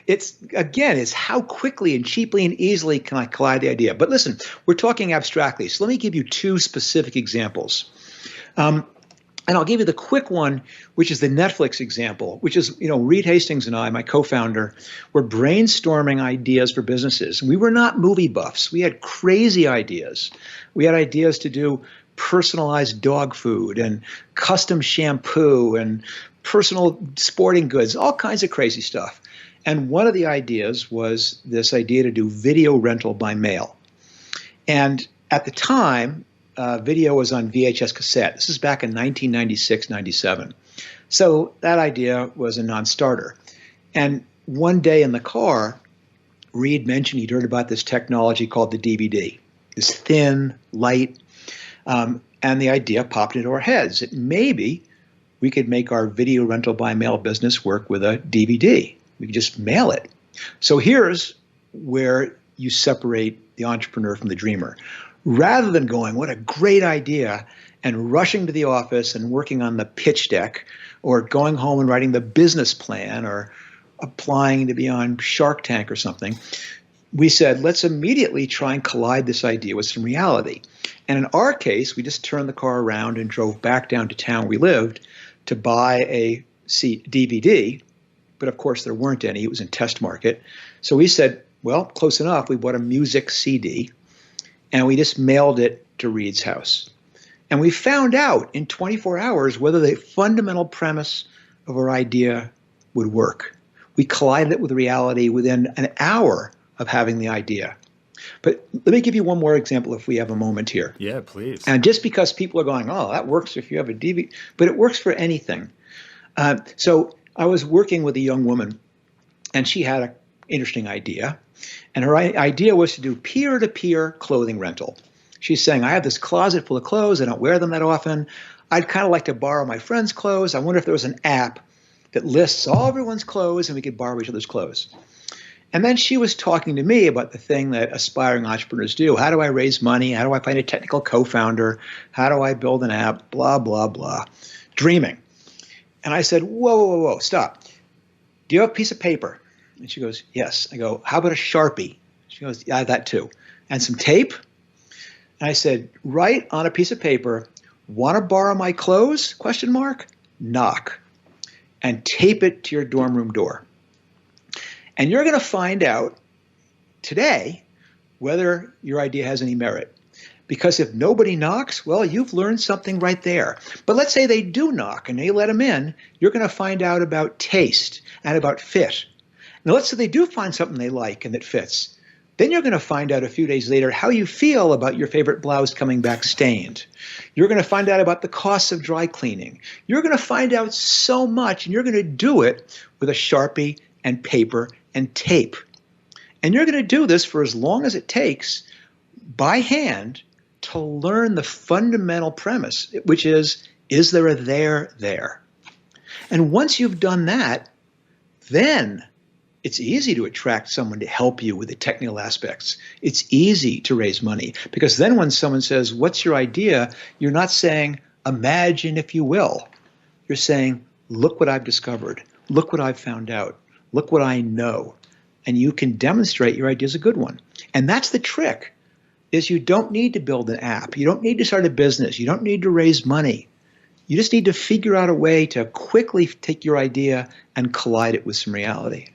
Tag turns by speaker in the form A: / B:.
A: It's how quickly and cheaply and easily can I collide the idea. But listen, we're talking abstractly. So let me give you two specific examples. And I'll give you the quick one, which is the Netflix example, which is, Reed Hastings and I, my co-founder, were brainstorming ideas for businesses. We were not movie buffs. We had crazy ideas. We had ideas to do personalized dog food and custom shampoo and personal sporting goods, all kinds of crazy stuff. And one of the ideas was this idea to do video rental by mail. And at the time, video was on VHS cassette. This is back in 1996, 97. So that idea was a non-starter. And one day in the car, Reed mentioned he'd heard about this technology called the DVD, this thin, light, and the idea popped into our heads that maybe we could make our video rental by mail business work with a DVD. We could just mail it. So here's where you separate the entrepreneur from the dreamer. Rather than going, what a great idea, and rushing to the office and working on the pitch deck, or going home and writing the business plan, or applying to be on Shark Tank or something, we said, let's immediately try and collide this idea with some reality. And in our case, we just turned the car around and drove back down to town we lived to buy a DVD. But of course, there weren't any. It was in test market. So we said, well, close enough. We bought a music CD. And we just mailed it to Reed's house. And we found out in 24 hours whether the fundamental premise of our idea would work. We collided it with reality within an hour of having the idea. But let me give you one more example if we have a moment here.
B: Yeah, please.
A: And just because people are going, oh, that works if you have a DVD, but it works for anything. So I was working with a young woman, and she had an interesting idea. And her idea was to do peer-to-peer clothing rental. She's saying, I have this closet full of clothes. I don't wear them that often. I'd kind of like to borrow my friend's clothes. I wonder if there was an app that lists all everyone's clothes and we could borrow each other's clothes. And then she was talking to me about the thing that aspiring entrepreneurs do. How do I raise money? How do I find a technical co-founder? How do I build an app? Blah, blah, blah. Dreaming. And I said, whoa, stop. Do you have a piece of paper? And she goes, yes. I go, how about a Sharpie? She goes, yeah, that too. And some tape? And I said, write on a piece of paper, want to borrow my clothes? ? Knock. And tape it to your dorm room door. And you're going to find out today whether your idea has any merit. Because if nobody knocks, well, you've learned something right there. But let's say they do knock and they let them in, you're going to find out about taste and about fit. Now, let's say they do find something they like and that fits. Then you're going to find out a few days later how you feel about your favorite blouse coming back stained. You're going to find out about the costs of dry cleaning. You're going to find out so much, and you're going to do it with a Sharpie and paper and tape. And you're going to do this for as long as it takes by hand to learn the fundamental premise, which is there a there there? And once you've done that, then it's easy to attract someone to help you with the technical aspects. It's easy to raise money because then when someone says, what's your idea? You're not saying, imagine if you will. You're saying, look what I've discovered. Look what I've found out. Look what I know. And you can demonstrate your idea is a good one. And that's the trick, is you don't need to build an app. You don't need to start a business. You don't need to raise money. You just need to figure out a way to quickly take your idea and collide it with some reality.